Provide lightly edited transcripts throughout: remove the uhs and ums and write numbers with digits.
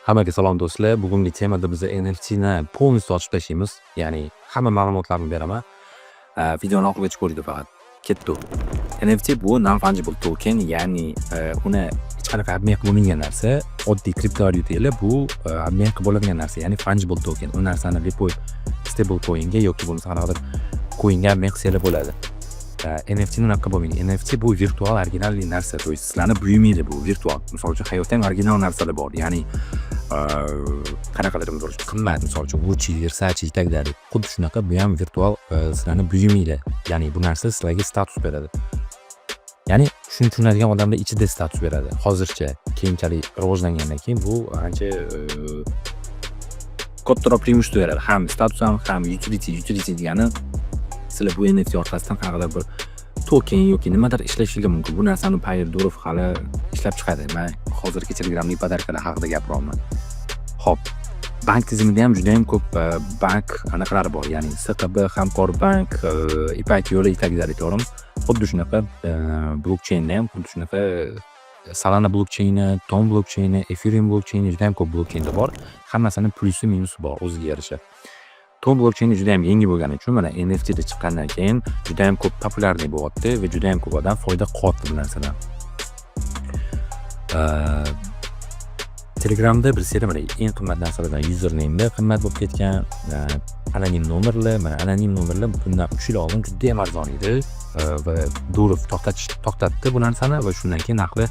Hammaga salom do'stlar. Bugungi temada biz NFTni polностью ochib tashlaymiz. Ya'ni hamma ma'lumotlarni beraman. Videoni oxirigacha ko'ring faqat. Ketdi. NFT bu non-fungible token, ya'ni uni hech qanaqa обмен bo'lmagan narsa. Oddiy kriptovalyutalar bu обмен qilib bo'ladigan narsa, ya'ni fungible token. U narsani repo stable coinga yoki bo'lmasa qanaqadir coinga обмен qilsalar bo'ladi. NFT ni unaqa bo'lmaydi. NFT bu virtual original narsa. To есть sizlarni buymaydi bu virtual. Misol uchun hayotda ham original narsalar bor. Ya'ni qanaqadir qimmat, misol uchun Gucci, Versace itagidagi. Xuddi shunaqa bu ham virtual sizlarni buymaydi. Ya'ni bu narsa sizlarga status beradi. Ya'ni shuni tushunadigan odamlar ichida status beradi. Hozircha keyinchalik rivojlangandan keyin bu ancha kattaroq preimущество beradi. Ham status ham utility degani sizlar bu NFT orqasidan qanaqadir bir token yoki nimadir ishlashingiz mumkin. Bu narsani Pavel Durov hali ishlab chiqadi. Men hozirgi Telegramning podarkalar haqida gapiryapman. Xo'p, bank tizimida ham juda ham ko'p bank anaqalari bor. Ya'ni SKB, Hamkor bank, Ipak yo'li itagidagi to'g'rimi? Xuddi shunaqa blockchainda ham xuddi shunaqa Solana blockchaini, Tom blockchaini, Ethereum blockchaini juda ham ko'p blockchainda bor. Hammasining plyusi minusi bor o'ziga yarasha. Tom blockchaini juda ham yangi bo'lgani uchun mana NFT da chiqqandan keyin juda ham ko'p populyarlik bo'lyapti va juda ham ko'p odam foyda qilyapti bu narsadan. Telegramda bilsanglar mana eng qimmat narsalardan username qimmat bo'lib ketgan, anonim nomerlar, mana anonim nomerlar bundan 3 yil oldin juda ham arzon edi va Durov to'xtatdi bu narsani va shundan keyin narxi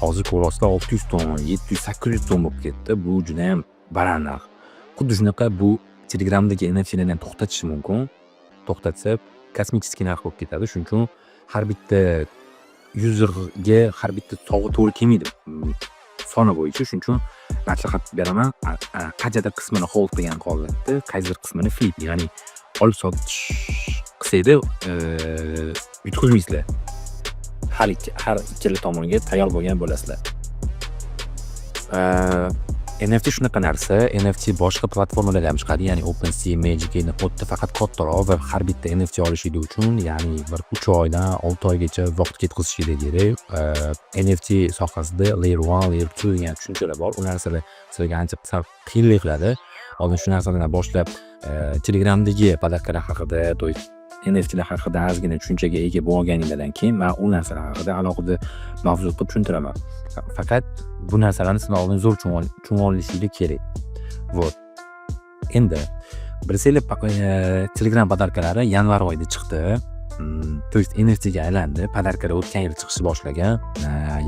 hozir ko'rasizlar 600 so'm, 700, 800 so'm bo'lib ketdi. Bu juda ham baland narx. Xuddi shunaqa bu Telegramdagi NFT'larni to'xtatish mumkin. To'xtatsa kosmический narx bo'lib ketadi. Shuning uchun har bitta userga har bitta sovg'a to'g'ri kelmaydi. Soni bo'yicha. Shuning uchun maslahat beraman. Qanchadir qismini hold qilgan holatda, qaysidir qismini flip, ya'ni olib sotish qilsaydi yutqizmaysizlar. Har ikkala tomonga tayyor bo'lgan bo'lasizlar. NFT shunaqa narsa. NFT boshqa platformalarda ham chiqadi, ya'ni OpenSea, Magic o'tda faqat kattaroq va har bitta NFT olishingiz uchun, ya'ni bir 3 oydan 6 oygacha vaqt ketkazishingiz kerak. NFT sohasida Layer 1, Layer 2 degan tushunchalar bor. U narsalar sizlarga ancha qiyinlik qiladi. Oldin shu narsalardan boshlab Telegramdagi podarkalar haqida, NFTlar haqida ozgina tushunchaga ega bo'lganingizdan keyin men u narsalar haqida alohida mavzu qilib tushuntiraman. Faqat bu narsalarni sizlar oldin zo'r tushunolishinglar kerak. Vot. Endi bilsanglar Telegram podarkalari yanvar oyida chiqdi. To есть NFT ga aylandi. Podarkalar o'tgan yil chiqishni boshlagan.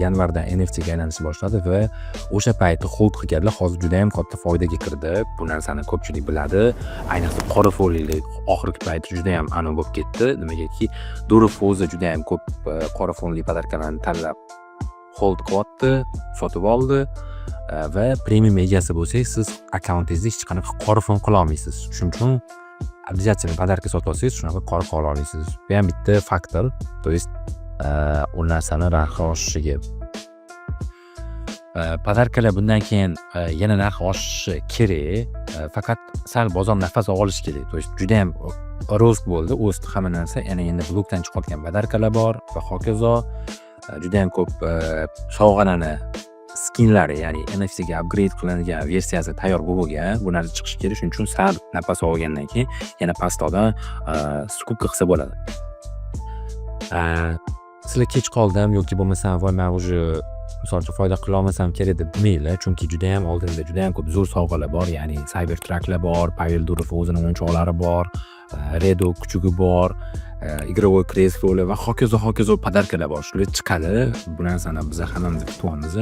Yanvarda NFT ga aylanishni boshladi va o'sha payti hold qilganlar hozir juda ham katta foydaga kirdi. Bu narsani ko'pchilik biladi. Ayniqsa qora foliyli oxirgi payti juda ham aniq bo'lib ketdi. Nimagaki Durov o'zi juda ham ko'p qora fonli podarkalarni tanlab hold qilyapti, sotib oldi va premium egasi bo'lsangiz, siz akkauntingizda hech qanaqa qora fon qila olmaysiz. Shuning uchun обязательно podarka sotib olsangiz, shunaqa qora qila olasiz. Bu ham bitta faktor. To есть u narsani narxi oshishiga. Podarkalar bundan keyin yana narxi oshishi kerak. Faqat sal bozor nafas olish kerak. To есть juda ham rost bo'ldi, o'sdi hamma narsa. Yana endi blokdan chiqayotgan podarkalar bor va hokazo. Juda ham ko'p sovg'alarni skinlari, ya'ni NFT ga upgrade qilingan versiyasi tayyor bo'lgan. Bu narsa chiqishi kerak. Shuning uchun sal nafas olgandan keyin yana pastdan skupka qilsa bo'ladi. Sizlar kech qoldim yoki bo'lmasa voy men уже misol uchun foyda qila olmasam kerak deb demanglar, chunki juda ham oldinda juda ham ko'p zo'r sovg'alar bor, ya'ni Cybertrucklar bor, Pavel Durov o'zining o'yinchoqlari bor, Redo kuchugi bor, игровой кресло va hokazo podarkalar bor. Shular chiqadi. Bu narsani biz hammamiz kutamiz.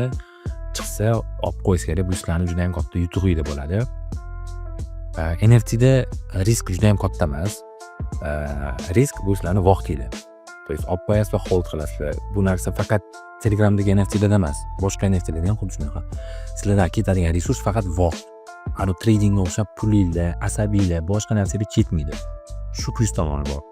Chiqsa olib qo'ysa kerak. Bu ishlarni juda ham katta yutug'ida bo'ladi. NFT da risk juda ham katta emas. Risk bu ishlarni vaqt keladi. To есть olib qo'yasiz va hold qilasizlar. Bu narsa faqat Telegramdagi NFT-da emas, boshqa NFT-larda ham xuddi shunaqa. Sizlarga ketadigan resurs faqat vaqt. Ani tradingga o'xshab pulinglar, asabiylar, boshqa narsaga ketmaydi. Shu plus tomoni bor.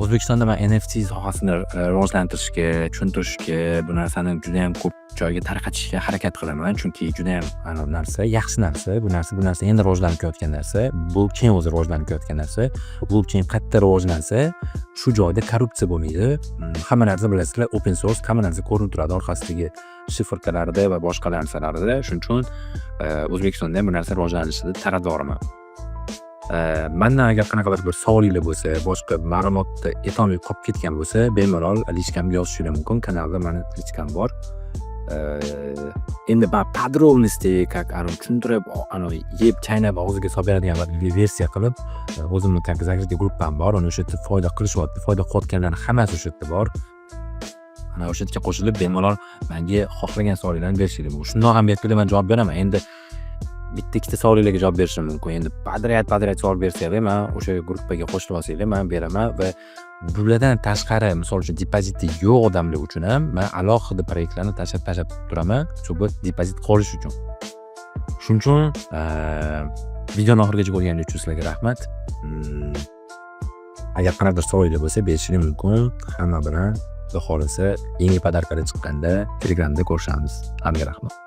O'zbekistonda men NFT sohasini rivojlantirishga, tushuntirishga, bu narsani juda ham ko'p joyga tarqatishga harakat qilaman, chunki juda ham narsa, yaxshi narsa. Bu narsa endi rivojlanib kelayotgan narsa. Blockchain o'zi rivojlanib kelayotgan narsa. Blockchain qayerda rivojlansa, shu joyda korrupsiya bo'lmaydi. Hamma narsa bilasizlar, open source, hamma narsa ko'rinib turadi orqasidagi shifrkalarida va boshqa narsalarda. Shuning uchun O'zbekistonda ham bu narsa rivojlanishida tarafdorman. Mendan agar qanaqadir bir savolinglar bo'lsa, boshqa ma'lumotni e'tolmay qolib ketgan bo'lsa, bemalol lichkamga yozishingiz mumkin. Kanalda meni lichkam bor. Endi подробности, как tushuntirib, yeb chaynab og'ziga solib beradigan bir versiya qilib, o'zimning zakirga gruppam bor. Uni o'sha yerda foyda qilishyapti. Foyda qilayotganlarni hammasi o'sha yerda bor. O'sha yerga qo'shilib bemalol menga xohlagan savollarni berishingiz mumkin. Shundoq ham berib men javob beraman. Endi bitta-ikkita savollarga javob berishim mumkin. Endi padriyat savol bersanglar, men o'sha gruppaga qo'shilib olsanglar, men beraman va bulardan tashqari, misol uchun depoziti yo'q odamlar uchun ham men alohida proyektlarni tashlab turaman, чтобы depozit qolish uchun. Shuning uchun videoni oxirigacha ko'rganingiz uchun sizlarga rahmat. Agar qanaqadir savolinglar bo'lsa, berishingiz mumkin. Hamma bilan Xudo xolasa yangi podarkalar chiqqanda Telegramda ko'rishamiz. Hammaga rahmat.